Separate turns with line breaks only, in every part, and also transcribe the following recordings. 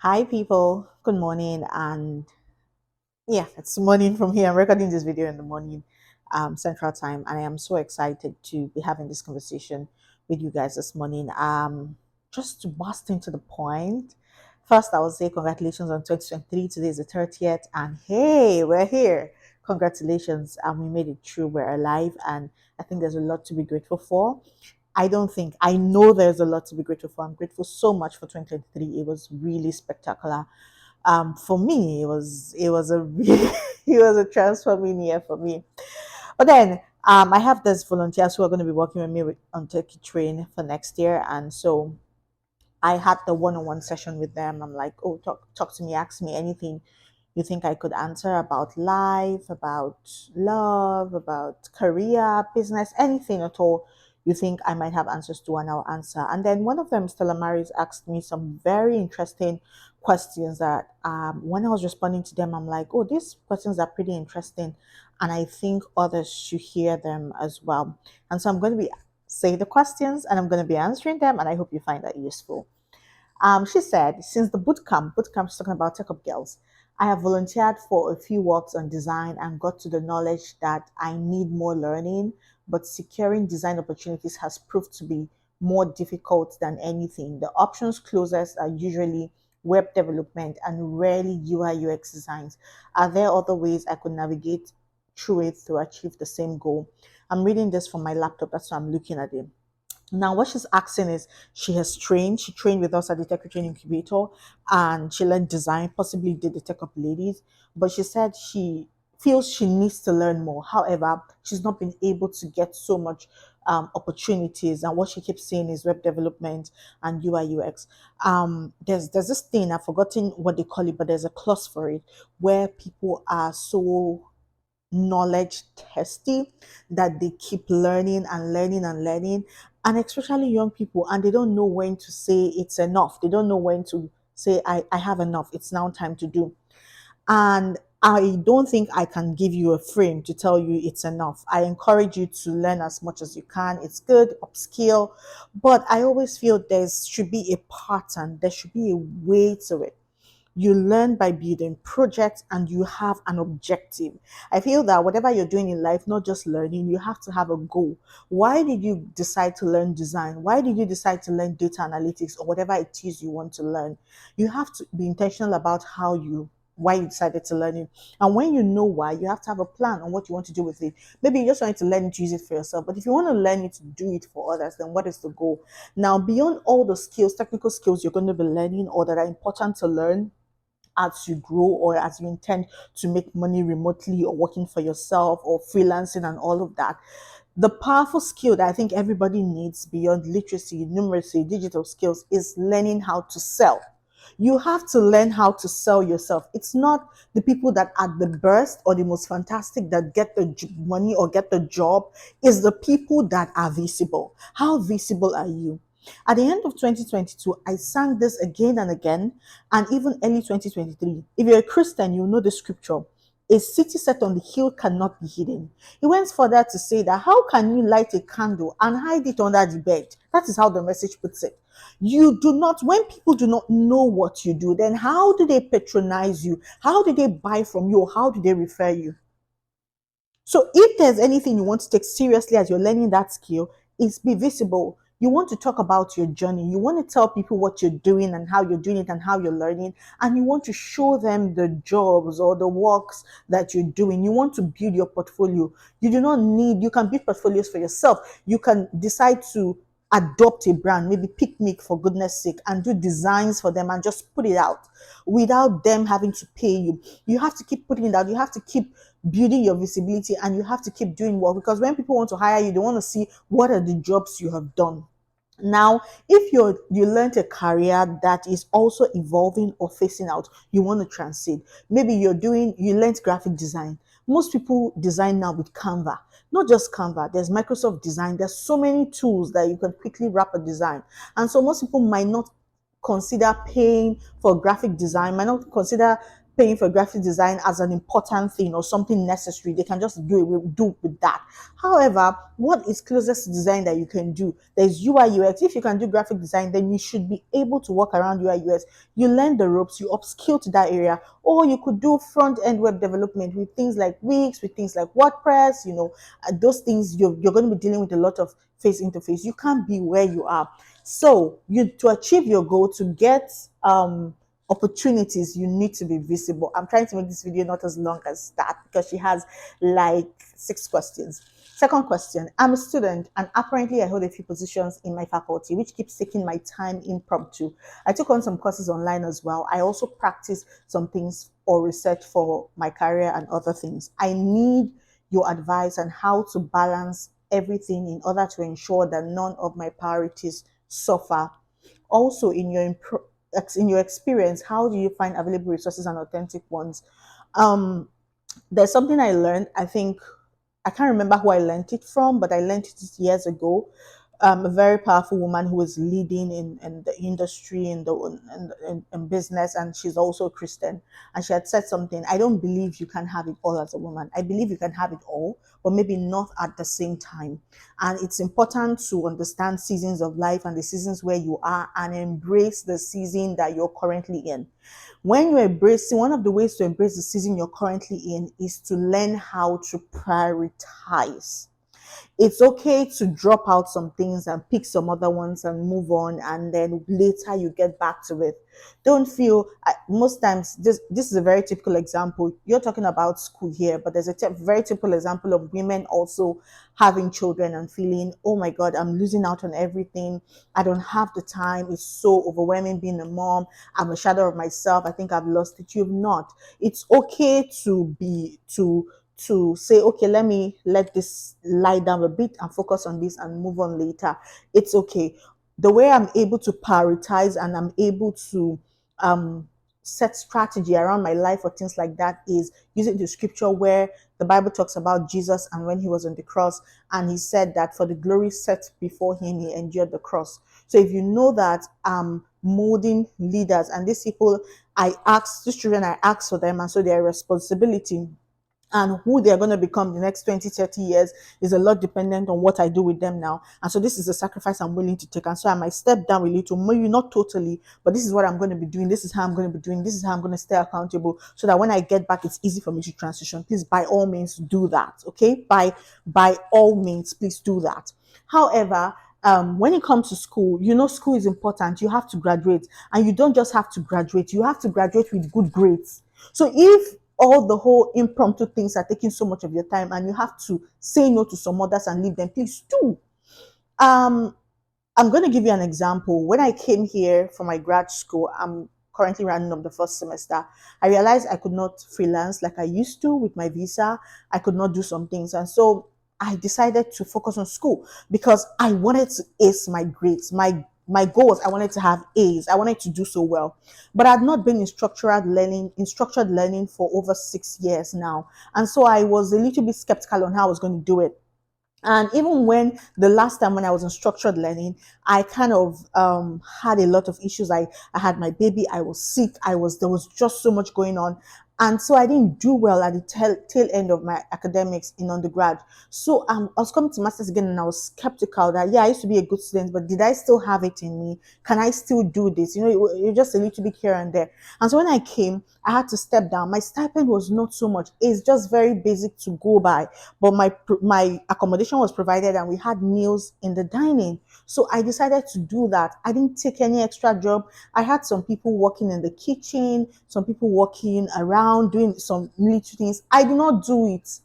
Hi, people. Good morning. And yeah, it's morning from here. I'm recording this video in the morning, Central Time, and I am so excited to be having this conversation with you guys this morning. Just to burst into the point, first I will say congratulations on 2023. Today is the 30th, and hey, we're here. Congratulations, and we made it through. We're alive, and I think there's a lot to be grateful for. I know there's a lot to be grateful for. I'm grateful so much for 2023. It was really spectacular. For me, it was a really it was a transforming year for me. But then I have these volunteers who are going to be working with me on Turkey Train for next year, and so I had the one-on-one session with them. I'm like, oh, talk to me, ask me anything you think I could answer about life, about love, about career, business, anything at all you think I might have answers to, and I'll answer. And then one of them, Stella Maris, asked me some very interesting questions that when I was responding to them, I'm like, oh, these questions are pretty interesting. And I think others should hear them as well. And so I'm going to be say the questions and I'm going to be answering them. And I hope you find that useful. She said, since the boot camp is talking about Tech Up Girls, I have volunteered for a few works on design and got to the knowledge that I need more learning, but securing design opportunities has proved to be more difficult than anything. The options closest are usually web development and rarely UI UX designs. Are there other ways I could navigate through it to achieve the same goal? I'm reading this from my laptop, that's why I'm looking at it. Now, what she's asking is she trained with us at the Tech Training Incubator and she learned design, possibly did the Tech Up Ladies, but she said she feels she needs to learn more. However, she's not been able to get so much opportunities. And what she keeps saying is web development and UI UX. There's this thing, I've forgotten what they call it, but there's a clause for it where people are so knowledge thirsty that they keep learning and learning and learning, and especially young people, and they don't know when to say it's enough. They don't know when to say I have enough, it's now time to do. And I don't think I can give you a frame to tell you it's enough. I encourage you to learn as much as you can. It's good, upskill, but I always feel there should be a pattern, there should be a way to it. You learn by building projects and you have an objective. I feel that whatever you're doing in life, not just learning, you have to have a goal. Why did you decide to learn design? Why did you decide to learn data analytics or whatever it is you want to learn? You have to be intentional about why you decided to learn it. And when you know why, you have to have a plan on what you want to do with it. Maybe you just want to learn it to use it for yourself. But if you want to learn it to do it for others, then what is the goal? Now, beyond all the skills, technical skills you're going to be learning or that are important to learn, as you grow or as you intend to make money remotely or working for yourself or freelancing and all of that. The powerful skill that I think everybody needs beyond literacy, numeracy, digital skills is learning how to sell. You have to learn how to sell yourself. It's not the people that are the best or the most fantastic that get the money or get the job. It's the people that are visible. How visible are you? At the end of 2022, I sang this again and again, and even early 2023. If you're a Christian, you know the scripture. A city set on the hill cannot be hidden. He went further to say that how can you light a candle and hide it under the bed? That is how the message puts it. You do not, when people do not know what you do, then how do they patronize you? How do they buy from you? Or how do they refer you? So if there's anything you want to take seriously as you're learning that skill, it's be visible. You want to talk about your journey. You want to tell people what you're doing and how you're doing it and how you're learning. And you want to show them the jobs or the works that you're doing. You want to build your portfolio. You do not need, you can build portfolios for yourself. You can decide to adopt a brand, maybe Picnic for goodness sake, and do designs for them and just put it out without them having to pay you. You have to keep putting it out. You have to keep building your visibility and you have to keep doing work, because when people want to hire you, they want to see what are the jobs you have done. Now, if you learned a career that is also evolving or facing out, you want to transit. Maybe you learned graphic design. Most people design now with Canva. Not just Canva, there's Microsoft Design. There's so many tools that you can quickly wrap a design. And so most people might not consider paying for graphic design, might not consider paying for graphic design as an important thing or something necessary. They can just do with that. However, what is closest to design that you can do? There's UI UX. If you can do graphic design, then you should be able to work around UI UX. You learn the ropes, you upskill to that area, or you could do front end web development with things like Wix, with things like WordPress. Those things you're going to be dealing with a lot of face interface. You can't be where you are. So you to achieve your goal, to get opportunities, you need to be visible. I'm trying to make this video not as long as that because she has like 6 questions. Second question: I'm a student and apparently I hold a few positions in my faculty, which keeps taking my time impromptu. I took on some courses online as well. I also practice some things or research for my career and other things. I need your advice on how to balance everything in order to ensure that none of my priorities suffer. Also, in your experience, how do you find available resources and authentic ones? Um, there's something I learned. I think I can't remember who I learned it from, but I learned it years ago. A very powerful woman who is leading in the industry, in business, and she's also a Christian. And she had said something: I don't believe you can have it all as a woman. I believe you can have it all, but maybe not at the same time. And it's important to understand seasons of life and the seasons where you are, and embrace the season that you're currently in. When you're embracing, one of the ways to embrace the season you're currently in is to learn how to prioritize. It's okay to drop out some things and pick some other ones and move on, and then later you get back to it. Don't feel most times this is a very typical example. You're talking about school here, but there's a very typical example of women also having children and feeling, oh my god, I'm losing out on everything. I don't have the time. It's so overwhelming being a mom. I'm a shadow of myself. I think I've lost it. You've not. It's okay to say, okay, let me let this lie down a bit and focus on this and move on later. It's okay. The way I'm able to prioritize and I'm able to um, set strategy around my life or things like that is using the scripture where the Bible talks about Jesus and when he was on the cross, and he said that for the glory set before him, he endured the cross. So if you know that molding leaders, and these people, these children, I ask for them, and so their responsibility and who they're going to become the next 20, 30 years is a lot dependent on what I do with them now. And so this is a sacrifice I'm willing to take. And so I might step down a little, maybe not totally, but this is what I'm going to be doing. This is how I'm going to be doing. This is how I'm going to stay accountable so that when I get back, it's easy for me to transition. Please, by all means, do that. Okay. By all means, please do that. However, when it comes to school, school is important. You have to graduate, and you don't just have to graduate. You have to graduate with good grades. So if all the whole impromptu things are taking so much of your time and you have to say no to some others and leave them, please do. I'm going to give you an example. When I came here for my grad school, I'm currently running up the first semester. I realized I could not freelance like I used to with my visa. I could not do some things. And so I decided to focus on school because I wanted to ace my grades. My goal was I wanted to have A's. I wanted to do so well. But I'd not been in structured learning for over 6 years now. And so I was a little bit skeptical on how I was going to do it. And even when the last time when I was in structured learning, I kind of had a lot of issues. I had my baby, I was sick, there was just so much going on. And so I didn't do well at the tail end of my academics in undergrad. So I was coming to masters again and I was skeptical that, yeah, I used to be a good student, but did I still have it in me? Can I still do this? You're just a little bit here and there. And so when I came, I had to step down. My stipend was not so much. It's just very basic to go by. But my accommodation was provided and we had meals in the dining. So I decided to do that. I didn't take any extra job. I had some people working in the kitchen, some people working around doing some little things. I did not do it.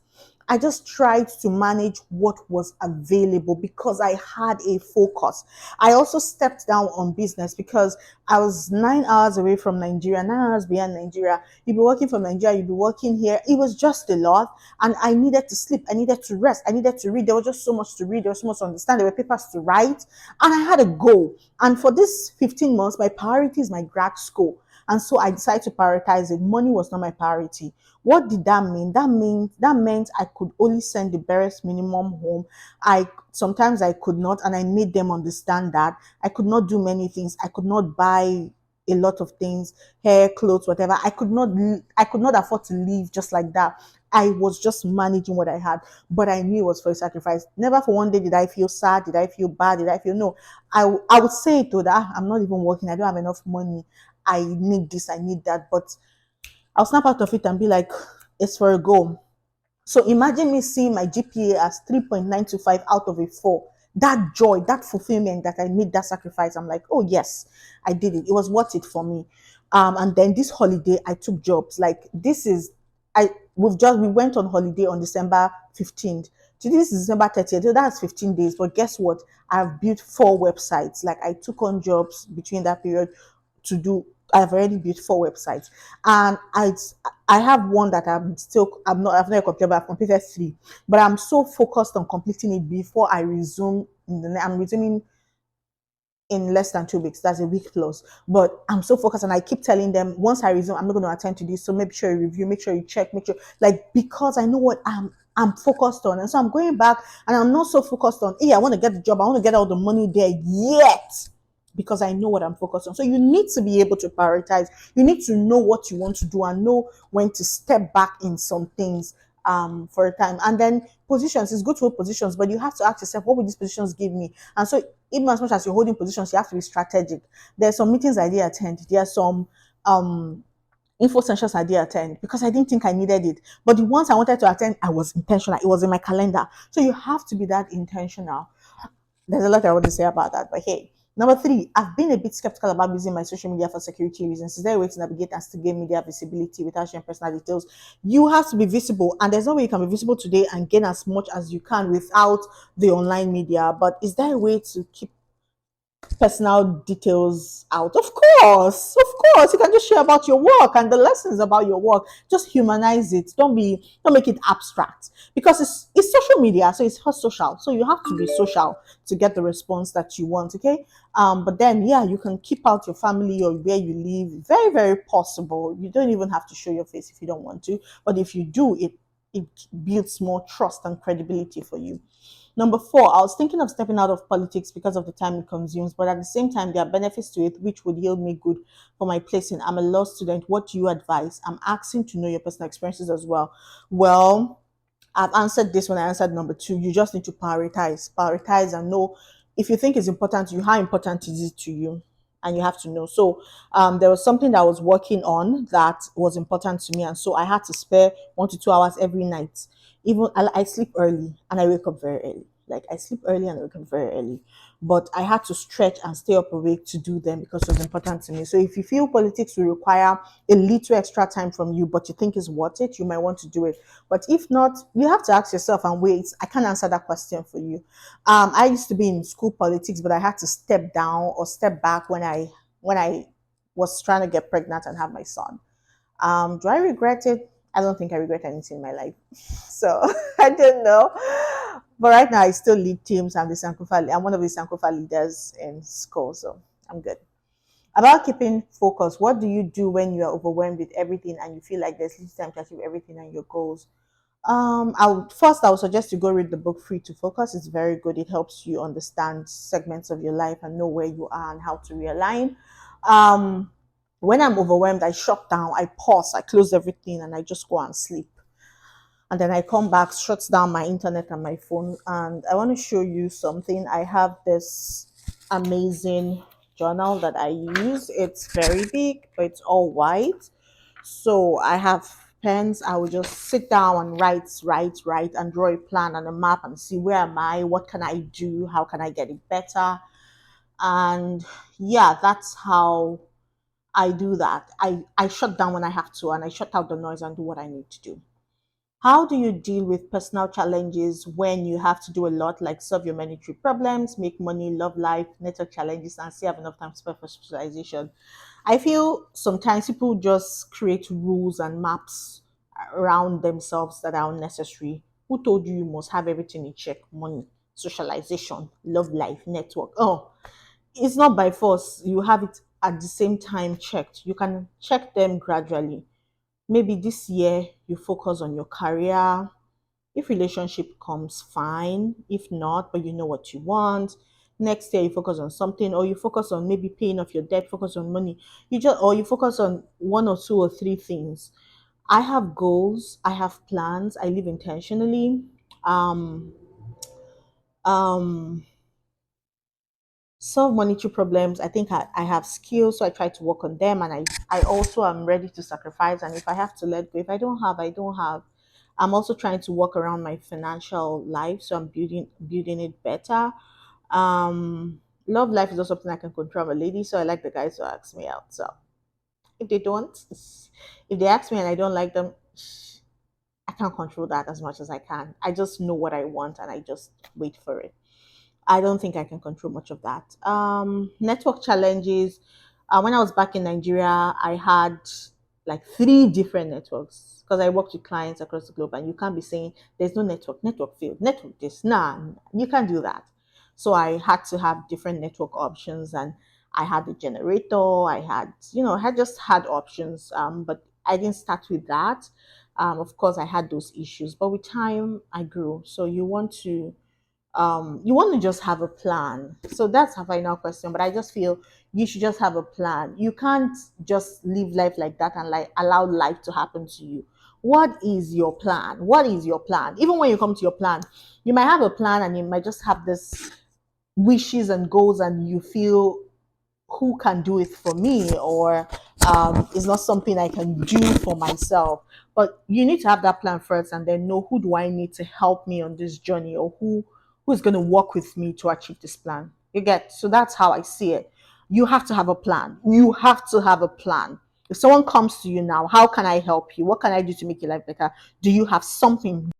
I just tried to manage what was available because I had a focus. I also stepped down on business because I was 9 hours away from Nigeria, 9 hours beyond Nigeria. You'd be working from Nigeria, you'd be working here. It was just a lot. And I needed to sleep. I needed to rest. I needed to read. There was just so much to read. There was so much to understand. There were papers to write. And I had a goal. And for this 15 months, my priority is my grad school. And so I decided to prioritize it. Money was not my priority. What did that mean? That meant I could only send the barest minimum home. I sometimes I could not, and I made them understand that I could not do many things. I could not buy a lot of things, hair, clothes, whatever. I could not afford to leave just like that. I was just managing what I had, but I knew it was for a sacrifice. Never for one day did I feel sad, did I feel bad, did I feel no. I would say it though that I'm not even working, I don't have enough money, I need this, I need that, but I'll snap out of it and be like, it's for a goal. So imagine me seeing my GPA as 3.925 out of a 4. That joy, that fulfillment that I made that sacrifice, I'm like, oh yes, I did it. It was worth it for me. And then this holiday, I took jobs. Like this is, we went on holiday on December 15th. Today is December 30th. So that's 15 days. But guess what? I've built 4 websites. Like I took on jobs between that period to do. I've already built 4 websites, and I have one that I've not completed, but I've completed 3. But I'm so focused on completing it before I resume. I'm resuming in less than 2 weeks. That's a week plus. But I'm so focused, and I keep telling them once I resume, I'm not going to attend to this. So make sure you review, make sure you check, make sure like because I know what I'm focused on, and so I'm going back, and I'm not so focused on. Hey, I want to get the job. I want to get all the money there yet. Because I know what I'm focused on. So you need to be able to prioritize. You need to know what you want to do and know when to step back in some things for a time. And then positions, it's good to hold positions, but you have to ask yourself, what will these positions give me? And so even as much as you're holding positions, you have to be strategic. There's some meetings I did attend. There are some info sessions I did attend because I didn't think I needed it. But the ones I wanted to attend, I was intentional. It was in my calendar. So you have to be that intentional. There's a lot I want to say about that, but hey. Number 3, I've been a bit skeptical about using my social media for security reasons. Is there a way to navigate and still gain media visibility without sharing personal details? You have to be visible, and there's no way you can be visible today and gain as much as you can without the online media. But is there a way to keep personal details out? Of course. You can just share about your work and the lessons about your work. Just humanize it. Don't make it abstract because it's social media, so it's for social. So you have to be social to get the response that you want. Okay. But then yeah, you can keep out your family or where you live. Very, very possible. You don't even have to show your face if you don't want to. But if you do, it builds more trust and credibility for you. Number 4, I was thinking of stepping out of politics because of the time it consumes, but at the same time, there are benefits to it which would yield me good for my placing. I'm a law student. What do you advise? I'm asking to know your personal experiences as well. Well, I've answered this when I answered number 2. You just need to prioritize and know if you think it's important to you, how important is it to you? And you have to know. So there was something that I was working on that was important to me, and so I had to spare 1 to 2 hours every night. Even I sleep early and I wake up very early. Like I sleep early and I wake up very early, but I had to stretch and stay up awake to do them because it was important to me. So if you feel politics will require a little extra time from you, but you think it's worth it, you might want to do it. But if not, you have to ask yourself and wait. I can't answer that question for you. I used to be in school politics, but I had to step down or step back when I was trying to get pregnant and have my son. Do I regret it? I don't think I regret anything in my life. So I don't know. But right now I still lead teams. I'm one of the Sankofa leaders in school, so I'm good. About keeping focus, what do you do when you are overwhelmed with everything and you feel like there's little time to achieve everything and your goals? I would suggest you go read the book Free to Focus. It's very good. It helps you understand segments of your life and know where you are and how to realign. Um, when I'm overwhelmed, I shut down, I pause, I close everything, and I just go and sleep. And then I come back, shuts down my internet and my phone. And I want to show you something. I have this amazing journal that I use. It's very big, but it's all white. So I have pens. I will just sit down and write, and draw a plan and a map and see where am I, what can I do, how can I get it better. And yeah, that's how I do that. I shut down when I have to, and I shut out the noise and do what I need to do. How do you deal with personal challenges when you have to do a lot, like solve your monetary problems, make money, love life, network challenges, and still have enough time to spare for specialization? I feel sometimes people just create rules and maps around themselves that are unnecessary. Who told you you must have everything in check? Money, socialization, love life, network. Oh, it's not by force. You have it at the same time checked. You can check them gradually. Maybe this year you focus on your career. If relationship comes, fine. If not, but you know what you want. Next year you focus on something, or you focus on maybe paying off your debt, focus on money. You just, or you focus on one or two or three things. I have goals, I have plans, I live intentionally. Um, um, solve monetary problems. I think I have skills, so I try to work on them, and I also am ready to sacrifice. And if I have to let go, if I don't have, I don't have. I'm also trying to work around my financial life, so I'm building it better. Love life is also something I can control. I'm a lady, so I like the guys who ask me out. So if they don't, if they ask me and I don't like them, I can't control that as much as I can. I just know what I want and I just wait for it. I don't think I can control much of that. Network challenges. When I was back in Nigeria, I had like three different networks because I worked with clients across the globe, and you can't be saying there's no network, network failed, network this. Nah, you can't do that. So I had to have different network options, and I had the generator. I had, I had just had options, but I didn't start with that. Of course, I had those issues, but with time, I grew. So you want to just have a plan. So that's a final question, but I just feel you should just have a plan. You can't just live life like that and like allow life to happen to you. What is your plan? What is your plan? Even when you come to your plan, you might have a plan and you might just have this wishes and goals, and you feel, who can do it for me, or it's not something I can do for myself. But you need to have that plan first, and then know, who do I need to help me on this journey, or who's going to work with me to achieve this plan. You get? So that's how I see it. You have to have a plan. You have to have a plan. If someone comes to you now, how can I help you? What can I do to make your life better? Do you have something